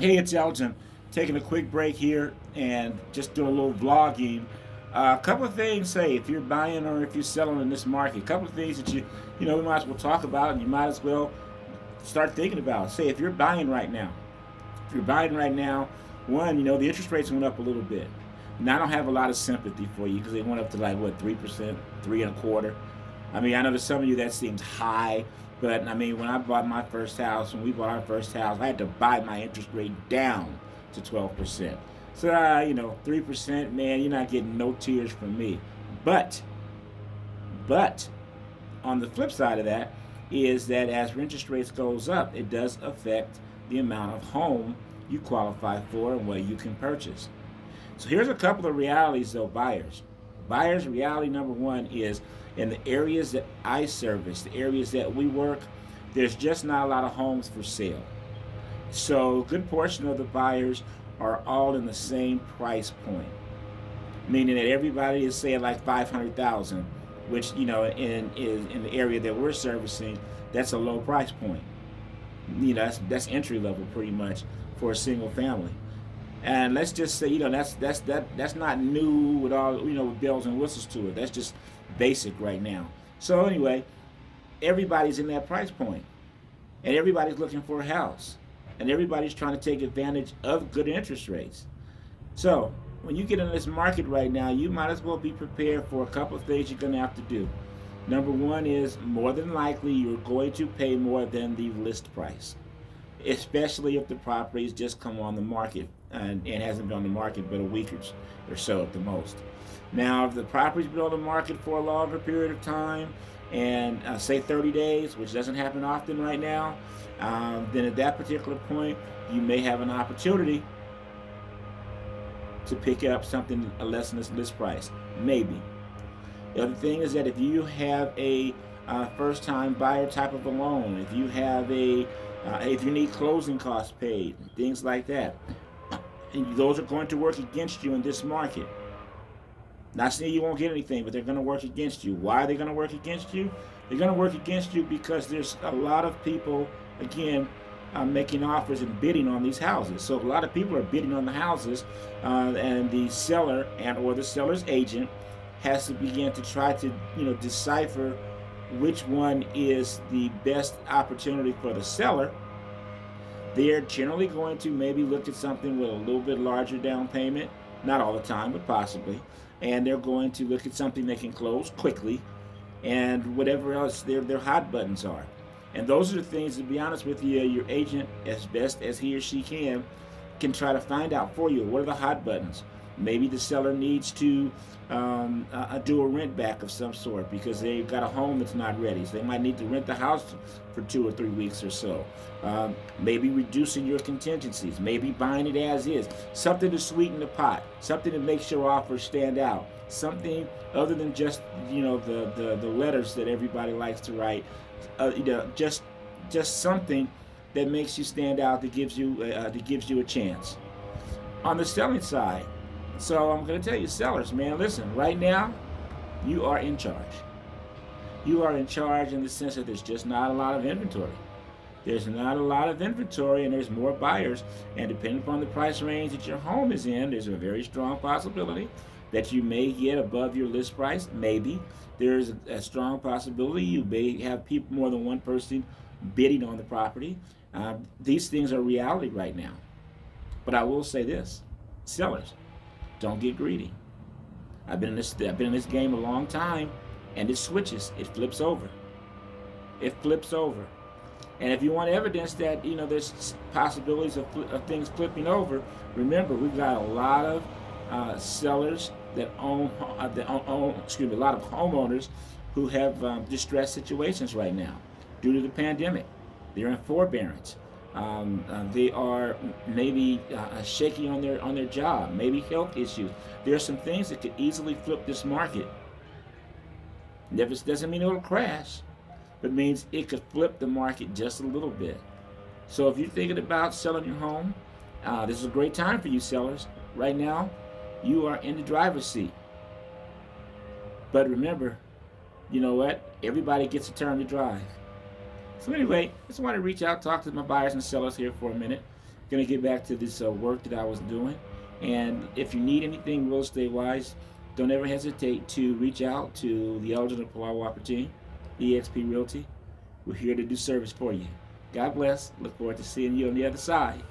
Hey, it's Elgin. Taking a quick break here and just doing a little vlogging. A couple of things, say, if you're buying or if you're selling in this market, a couple of things that we might as well talk about and you might as well start thinking about. Say, if you're buying right now, one, the interest rates went up a little bit. Now, I don't have a lot of sympathy for you because they went up to like, what, 3%, three and a quarter. I mean, I know to some of you that seems high, but I mean, when I bought my first house, when we bought our first house, I had to buy my interest rate down to 12%. So, 3%, man, you're not getting no tears from me. But, but, on the flip side of that is that as interest rates goes up, it does affect the amount of home you qualify for and what you can purchase. So here's a couple of realities though, buyers. Buyers, reality number one is in the areas that I service, the areas that we work, there's just not a lot of homes for sale. So a good portion of the buyers are all in the same price point, meaning that everybody is saying like 500,000, which in the area that we're servicing, that's a low price point. That's entry level pretty much for a single family. And let's just say, that's not new with all with bells and whistles to it. That's just basic right now. So anyway, everybody's in that price point, and everybody's looking for a house, and everybody's trying to take advantage of good interest rates. So when you get in this market right now, you might as well be prepared for a couple of things you're going to have to do. Number one is more than likely you're going to pay more than the list price, especially if the property's just come on the market and hasn't been on the market but a week or so at the most. Now, if the property's been on the market for a longer period of time, and say 30 days, which doesn't happen often right now, then at that particular point, you may have an opportunity to pick up something less than this list price. Maybe. The other thing is that if you have a first-time buyer type of a loan, if you need closing costs paid, things like that, and those are going to work against you in this market. Not saying you won't get anything, but they're going to work against you. Why are they going to work against you? They're going to work against you because there's a lot of people, again, making offers and bidding on these houses. So a lot of people are bidding on the houses, and the seller or the seller's agent has to begin to try to decipher which one is the best opportunity for the seller. They're generally going to maybe look at something with a little bit larger down payment, not all the time, but possibly, and they're going to look at something they can close quickly, and whatever else their hot buttons are. And those are the things, to be honest with you, your agent, as best as he or she can try to find out for you. What are the hot buttons? Maybe the seller needs to do a rent back of some sort because they've got a home that's not ready. So they might need to rent the house for 2 or 3 weeks or so. Maybe reducing your contingencies. Maybe buying it as is. Something to sweeten the pot. Something that makes your offer stand out. Something other than just the letters that everybody likes to write. Just something that makes you stand out, that gives you a chance. On the selling side, so I'm going to tell you, sellers, man, listen, right now, you are in charge. You are in charge in the sense that there's just not a lot of inventory. There's not a lot of inventory, and there's more buyers. And depending upon the price range that your home is in, there's a very strong possibility that you may get above your list price. Maybe there's a strong possibility you may have more than one person bidding on the property. These things are reality right now. But I will say this, sellers, don't get greedy. I've been in this game a long time, and it switches. It flips over. It flips over. And if you want evidence that there's possibilities of things flipping over, remember we've got a lot of sellers that own a lot of homeowners who have distressed situations right now due to the pandemic. They're in forbearance. They are maybe shaky on their job, maybe health issues. There are some things that could easily flip this market. Never doesn't mean it'll crash, but means it could flip the market just a little bit. So if you're thinking about selling your home, this is a great time for you sellers. Right now, you are in the driver's seat. But remember, you know what? Everybody gets a turn to drive. So anyway, just want to reach out, talk to my buyers and sellers here for a minute. going to get back to this work that I was doing. And if you need anything real estate wise, don't ever hesitate to reach out to the Elgin of Palawa Whopper team, eXp Realty. We're here to do service for you. God bless. Look forward to seeing you on the other side.